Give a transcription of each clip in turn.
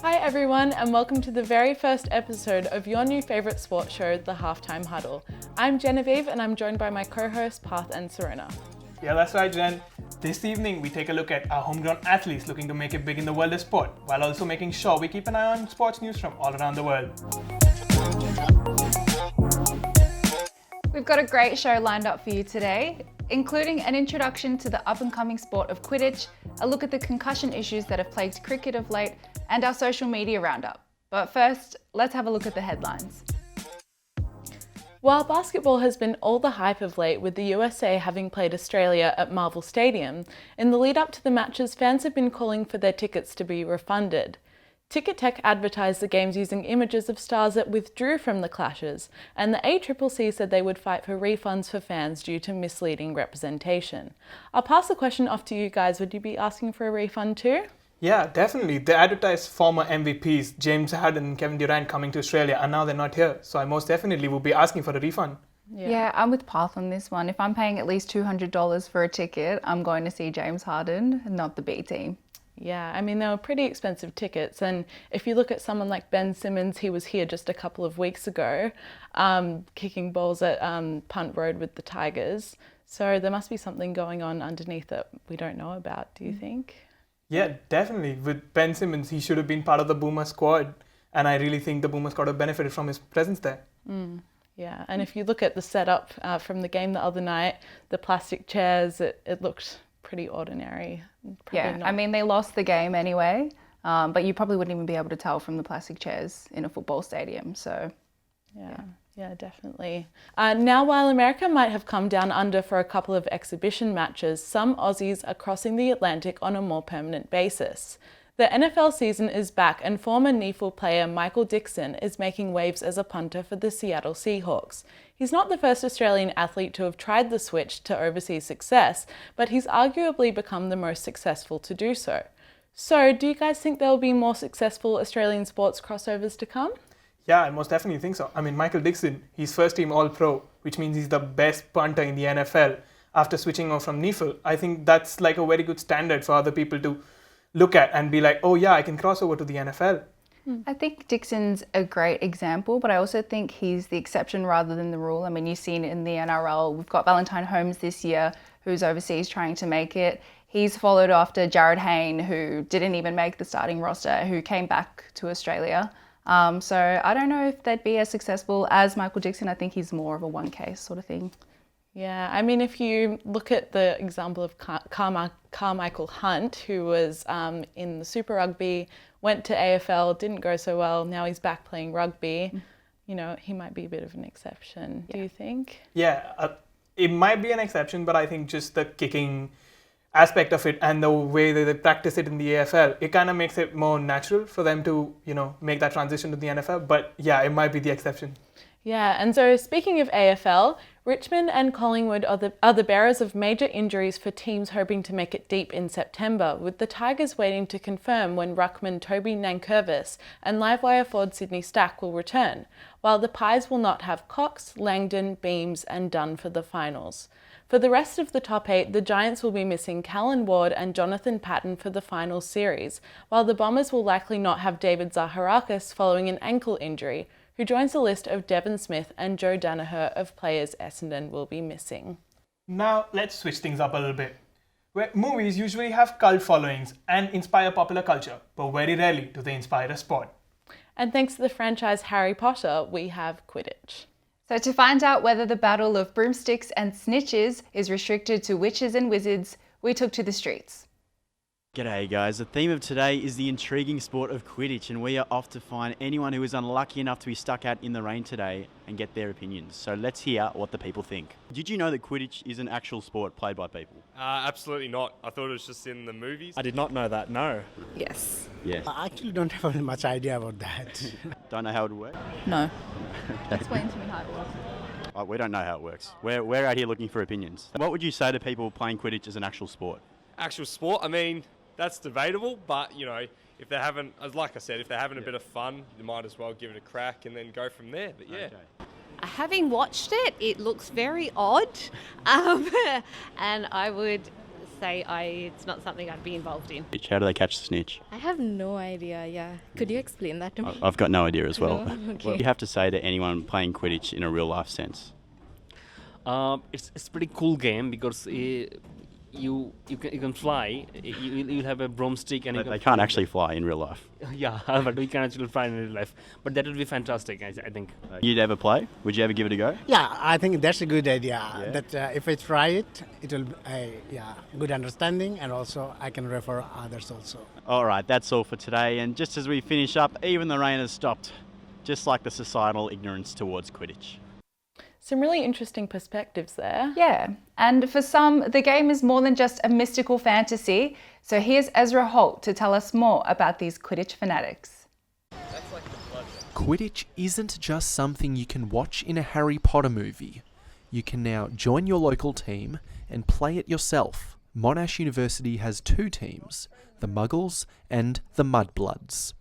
Hi everyone, and welcome to the very first episode of your new favourite sports show, The Halftime Huddle. I'm Genevieve and I'm joined by my co-hosts Parth and Serena. Yeah, that's right, Jen. This evening we take a look at our homegrown athletes looking to make it big in the world of sport, while also making sure we keep an eye on sports news from all around the world. We've got a great show lined up for you today, including an introduction to the up-and-coming sport of Quidditch, a look at the concussion issues that have plagued cricket of late, and our social media roundup. But first, let's have a look at the headlines. While basketball has been all the hype of late, with the USA having played Australia at Marvel Stadium, in the lead up to the matches, fans have been calling for their tickets to be refunded. Ticket Tech advertised the games using images of stars that withdrew from the clashes, and the ACCC said they would fight for refunds for fans due to misleading representation. I'll pass the question off to you guys. Would you be asking for a refund too? Yeah, definitely. They advertised former MVPs, James Harden and Kevin Durant, coming to Australia, and now they're not here. So I most definitely will be asking for a refund. Yeah, I'm with Parth on this one. If I'm paying at least $200 for a ticket, I'm going to see James Harden, not the B team. Yeah, I mean, they were pretty expensive tickets. And if you look at someone like Ben Simmons, he was here just a couple of weeks ago, kicking balls at Punt Road with the Tigers. So there must be something going on underneath that we don't know about, do you think? Yeah, definitely. With Ben Simmons, he should have been part of the Boomer squad. And I really think the Boomer squad have benefited from his presence there. Yeah, and if you look at the setup from the game the other night, the plastic chairs, it looked pretty ordinary. I mean, they lost the game anyway, but you probably wouldn't even be able to tell from the plastic chairs in a football stadium, so Yeah, definitely. Now, while America might have come down under for a couple of exhibition matches, some Aussies are crossing the Atlantic on a more permanent basis. The NFL season is back, and former NEFL player Michael Dixon is making waves as a punter for the Seattle Seahawks. He's not the first Australian athlete to have tried the switch to overseas success, but he's arguably become the most successful to do so. So, do you guys think there will be more successful Australian sports crossovers to come? Yeah, I most definitely think so. I mean, Michael Dixon, he's first team All-Pro, which means he's the best punter in the NFL after switching off from NEFL. I think that's like a very good standard for other people to look at and be like, oh yeah, I can cross over to the NFL. I think Dixon's a great example, but I also think he's the exception rather than the rule. I mean, you've seen it in the NRL. We've got Valentine Holmes this year, who's overseas trying to make it. He's followed after Jared Hayne, who didn't even make the starting roster, who came back to Australia. So I don't know if they'd be as successful as Michael Dixon. I think he's more of a one case sort of thing. Yeah, I mean, if you look at the example of Carmichael Hunt, who was in the Super Rugby, went to AFL, didn't go so well, now he's back playing rugby, you know, he might be a bit of an exception, do you think? Yeah, it might be an exception, but I think just the kicking aspect of it and the way that they practice it in the AFL, it kind of makes it more natural for them to, you know, make that transition to the NFL. But yeah, it might be the exception. Yeah, and so speaking of AFL, Richmond and Collingwood are the bearers of major injuries for teams hoping to make it deep in September, with the Tigers waiting to confirm when ruckman Toby Nankervis and livewire forward Sydney Stack will return, while the Pies will not have Cox, Langdon, Beams and Dunn for the finals. For the rest of the top 8, the Giants will be missing Callan Ward and Jonathan Patton for the final series, while the Bombers will likely not have David Zaharakis following an ankle injury, who joins the list of Devon Smith and Joe Danaher of players Essendon will be missing. Now, let's switch things up a little bit. Where movies usually have cult followings and inspire popular culture, but very rarely do they inspire a sport. And thanks to the franchise Harry Potter, we have Quidditch. So to find out whether the battle of broomsticks and snitches is restricted to witches and wizards, we took to the streets. G'day guys, the theme of today is the intriguing sport of Quidditch, and we are off to find anyone who is unlucky enough to be stuck out in the rain today and get their opinions. So let's hear what the people think. Did you know that Quidditch is an actual sport played by people? Absolutely not. I thought it was just in the movies. I did not know that, no. Yes. Yes. I actually don't have much idea about that. Don't know how it would work? No. Explain to me how it works. We don't know how it works. We're out here looking for opinions. What would you say to people playing Quidditch as an actual sport? Actual sport, I mean, that's debatable, but, you know, if they're having, like I said, if they're having a bit of fun, you might as well give it a crack and then go from there. But yeah. Okay. Having watched it, it looks very odd. And I would say it's not something I'd be involved in. How do they catch the snitch? I have no idea, yeah. Could you explain that to me? I've got no idea as well. No? Okay. What do you have to say to anyone playing Quidditch in a real life sense? It's a pretty cool game because you can fly. You'll have a broomstick and They can't actually fly in real life. Yeah, but we can actually fly in real life. But that would be fantastic, I think. You'd ever play? Would you ever give it a go? Yeah, I think that's a good idea. That if I try it, it will good understanding, and also I can refer others also. All right, that's all for today. And just as we finish up, even the rain has stopped, just like the societal ignorance towards Quidditch. Some really interesting perspectives there. Yeah, and for some, the game is more than just a mystical fantasy. So here's Ezra Holt to tell us more about these Quidditch fanatics. Quidditch isn't just something you can watch in a Harry Potter movie. You can now join your local team and play it yourself. Monash University has 2 teams, the Muggles and the Mudbloods.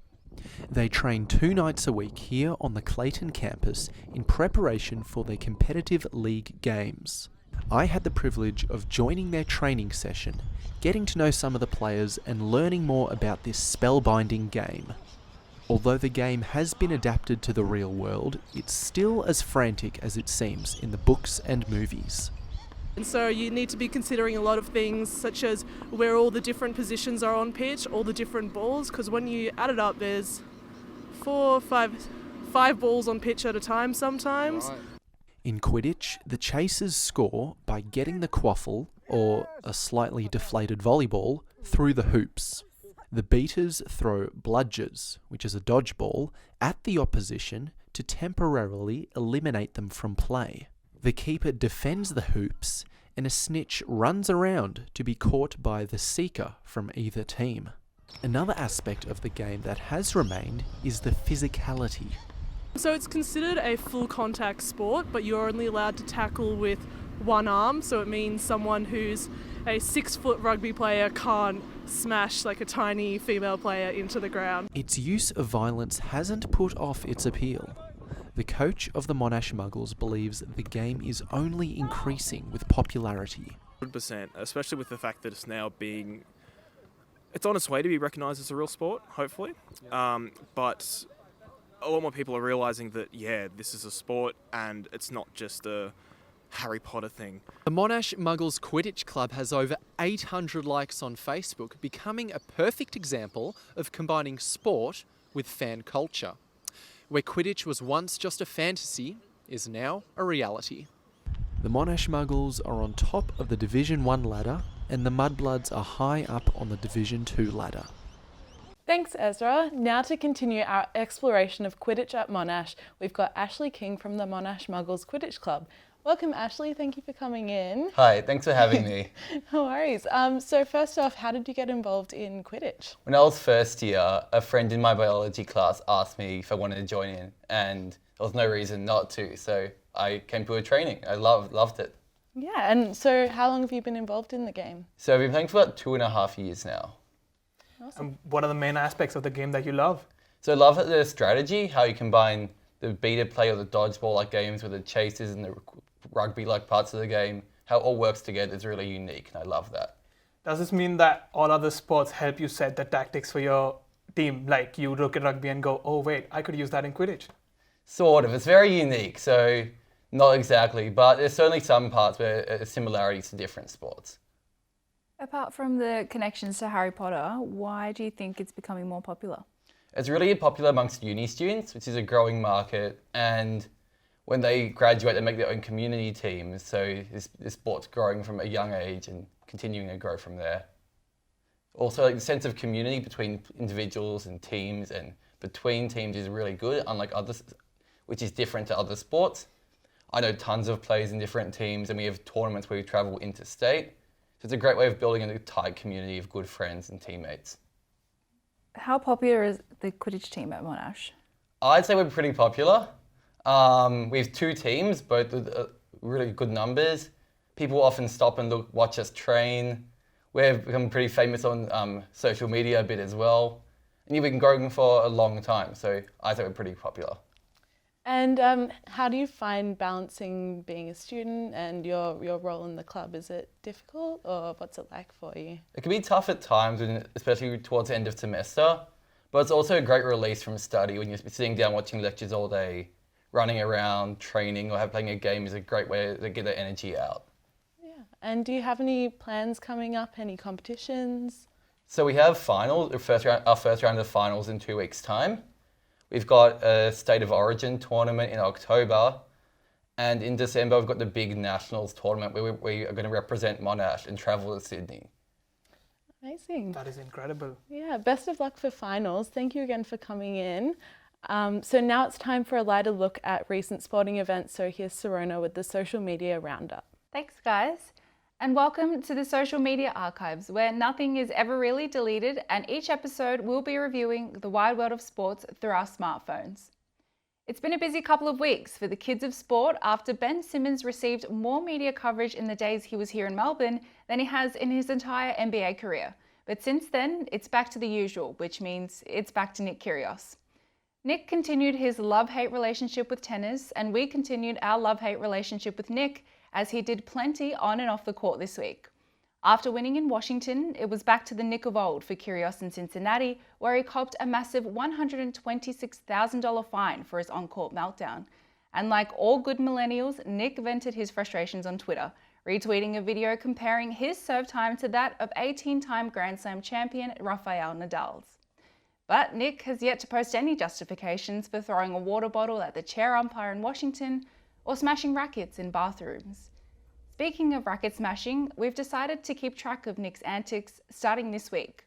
They train 2 nights a week here on the Clayton campus in preparation for their competitive league games. I had the privilege of joining their training session, getting to know some of the players and learning more about this spellbinding game. Although the game has been adapted to the real world, it's still as frantic as it seems in the books and movies. And so you need to be considering a lot of things such as where all the different positions are on pitch, all the different balls, because when you add it up there's 5 balls on pitch at a time sometimes. Right. In Quidditch, the chasers score by getting the quaffle, or a slightly deflated volleyball, through the hoops. The beaters throw bludgers, which is a dodgeball, at the opposition to temporarily eliminate them from play. The keeper defends the hoops, and a snitch runs around to be caught by the seeker from either team. Another aspect of the game that has remained is the physicality. So it's considered a full contact sport, but you're only allowed to tackle with one arm, so it means someone who's a 6-foot rugby player can't smash like a tiny female player into the ground. Its use of violence hasn't put off its appeal. The coach of the Monash Muggles believes the game is only increasing with popularity. 100%, especially with the fact that it's on its way to be recognised as a real sport, hopefully. But a lot more people are realising that, this is a sport and it's not just a Harry Potter thing. The Monash Muggles Quidditch Club has over 800 likes on Facebook, becoming a perfect example of combining sport with fan culture. Where Quidditch was once just a fantasy, is now a reality. The Monash Muggles are on top of the Division 1 ladder, and the Mudbloods are high up on the Division 2 ladder. Thanks, Ezra. Now to continue our exploration of Quidditch at Monash, we've got Ashley King from the Monash Muggles Quidditch Club. Welcome, Ashley. Thank you for coming in. Hi, thanks for having me. No worries. So first off, how did you get involved in Quidditch? When I was first year, a friend in my biology class asked me if I wanted to join in, and there was no reason not to, so I came to a training. I loved it. Yeah, and so how long have you been involved in the game? So I've been playing for about 2.5 years now. Awesome. And what are the main aspects of the game that you love? So I love the strategy, how you combine the beater play or the dodgeball-like games with the chases and the rugby-like parts of the game. How it all works together is really unique, and I love that. Does this mean that all other sports help you set the tactics for your team? Like you look at rugby and go, oh wait, I could use that in Quidditch. Sort of. It's very unique, so not exactly, but there's certainly some parts where there are similarities to different sports. Apart from the connections to Harry Potter, why do you think it's becoming more popular? It's really popular amongst uni students, which is a growing market, and when they graduate, they make their own community teams, so this sport's growing from a young age and continuing to grow from there. Also, the sense of community between individuals and teams and between teams is really good, unlike others, which is different to other sports. I know tons of players in different teams, and we have tournaments where we travel interstate. So it's a great way of building a tight community of good friends and teammates. How popular is the Quidditch team at Monash? I'd say we're pretty popular. We have 2 teams, both with really good numbers. People often stop and watch us train. We've become pretty famous on social media a bit as well. And we've been growing for a long time, so I think we're pretty popular. And how do you find balancing being a student and your role in the club? Is it difficult, or what's it like for you? It can be tough at times, especially towards the end of semester, but it's also a great release from study when you're sitting down watching lectures all day. Running around, training, or playing a game is a great way to get that energy out. Yeah. And do you have any plans coming up, any competitions? So we have finals, our first round of finals in 2 weeks' time. We've got a State of Origin tournament in October, and in December we've got the big Nationals tournament where we are going to represent Monash and travel to Sydney. Amazing. That is incredible. Yeah, best of luck for finals. Thank you again for coming in. So now it's time for a lighter look at recent sporting events. So here's Serona with the social media roundup. Thanks, guys. And welcome to the Social Media Archives, where nothing is ever really deleted, and each episode we'll be reviewing the wide world of sports through our smartphones. It's been a busy couple of weeks for the kids of sport after Ben Simmons received more media coverage in the days he was here in Melbourne than he has in his entire NBA career. But since then, it's back to the usual, which means it's back to Nick Kyrgios. Nick continued his love-hate relationship with tennis, and we continued our love-hate relationship with Nick, as he did plenty on and off the court this week. After winning in Washington, it was back to the Nick of old for Kyrgios in Cincinnati, where he copped a massive $126,000 fine for his on-court meltdown. And like all good millennials, Nick vented his frustrations on Twitter, retweeting a video comparing his serve time to that of 18-time Grand Slam champion Rafael Nadal's. But Nick has yet to post any justifications for throwing a water bottle at the chair umpire in Washington or smashing rackets in bathrooms. Speaking of racket smashing, we've decided to keep track of Nick's antics starting this week.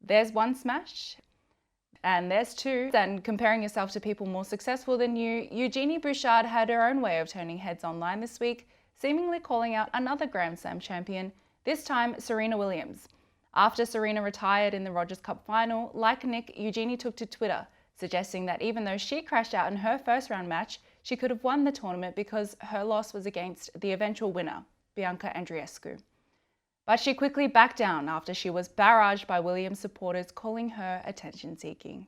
There's one smash, and there's two. And comparing yourself to people more successful than you, Eugenie Bouchard had her own way of turning heads online this week, seemingly calling out another Grand Slam champion, this time Serena Williams. After Serena retired in the Rogers Cup final, like Nick, Eugenie took to Twitter, suggesting that even though she crashed out in her first round match, she could have won the tournament because her loss was against the eventual winner, Bianca Andreescu. But she quickly backed down after she was barraged by Williams supporters calling her attention-seeking.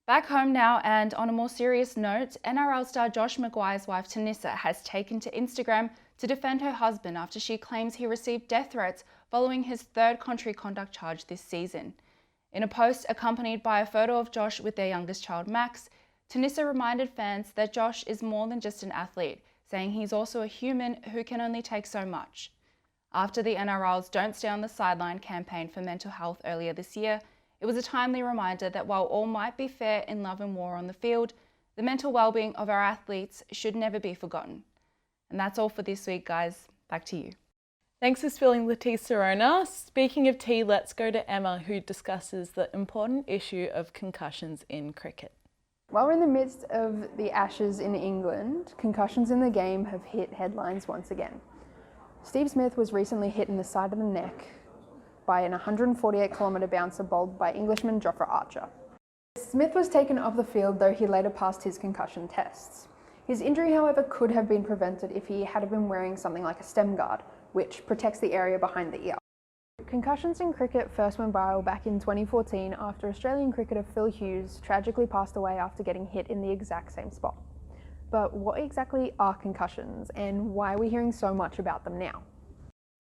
Back home now, and on a more serious note, NRL star Josh Maguire's wife Tanissa has taken to Instagram to defend her husband after she claims he received death threats following his third contrary conduct charge this season. In a post accompanied by a photo of Josh with their youngest child Max, Tanissa reminded fans that Josh is more than just an athlete, saying he's also a human who can only take so much. After the NRL's Don't Stay on the Sideline campaign for mental health earlier this year, it was a timely reminder that while all might be fair in love and war on the field, the mental well-being of our athletes should never be forgotten. And that's all for this week, guys. Back to you. Thanks for spilling the tea, Serona. Speaking of tea, let's go to Emma, who discusses the important issue of concussions in cricket. While we're in the midst of the Ashes in England, concussions in the game have hit headlines once again. Steve Smith was recently hit in the side of the neck by an 148-kilometre bouncer bowled by Englishman Jofra Archer. Smith was taken off the field, though he later passed his concussion tests. His injury, however, could have been prevented if he had been wearing something like a stem guard, which protects the area behind the ear. Concussions in cricket first went viral back in 2014 after Australian cricketer Phil Hughes tragically passed away after getting hit in the exact same spot. But what exactly are concussions, and why are we hearing so much about them now?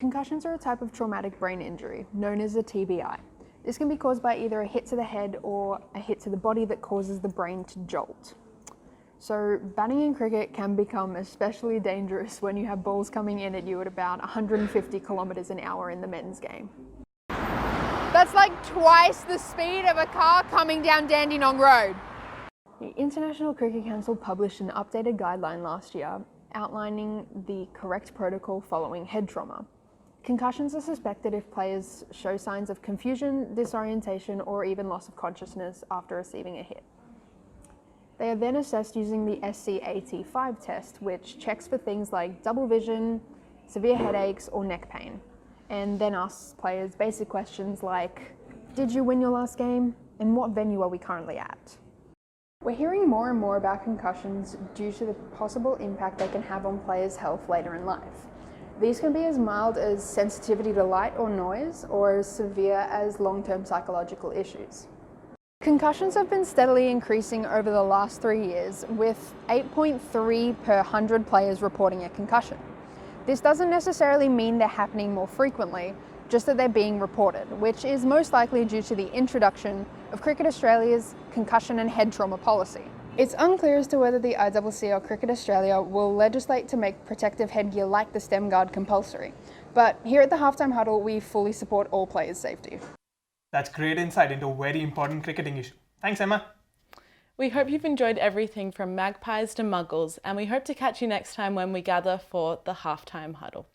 Concussions are a type of traumatic brain injury, known as a TBI. This can be caused by either a hit to the head or a hit to the body that causes the brain to jolt. So batting in cricket can become especially dangerous when you have balls coming in at you at about 150 kilometres an hour in the men's game. That's like twice the speed of a car coming down Dandenong Road. The International Cricket Council published an updated guideline last year outlining the correct protocol following head trauma. Concussions are suspected if players show signs of confusion, disorientation, or even loss of consciousness after receiving a hit. They are then assessed using the SCAT5 test, which checks for things like double vision, severe headaches, or neck pain, and then asks players basic questions like, did you win your last game? And what venue are we currently at? We're hearing more and more about concussions due to the possible impact they can have on players' health later in life. These can be as mild as sensitivity to light or noise, or as severe as long-term psychological issues. Concussions have been steadily increasing over the last 3 years, with 8.3 per 100 players reporting a concussion. This doesn't necessarily mean they're happening more frequently, just that they're being reported, which is most likely due to the introduction of Cricket Australia's concussion and head trauma policy. It's unclear as to whether the ICC or Cricket Australia will legislate to make protective headgear like the stem guard compulsory, but here at the Halftime Huddle we fully support all players' safety. That's great insight into a very important cricketing issue. Thanks, Emma. We hope you've enjoyed everything from magpies to muggles, and we hope to catch you next time when we gather for the Halftime Huddle.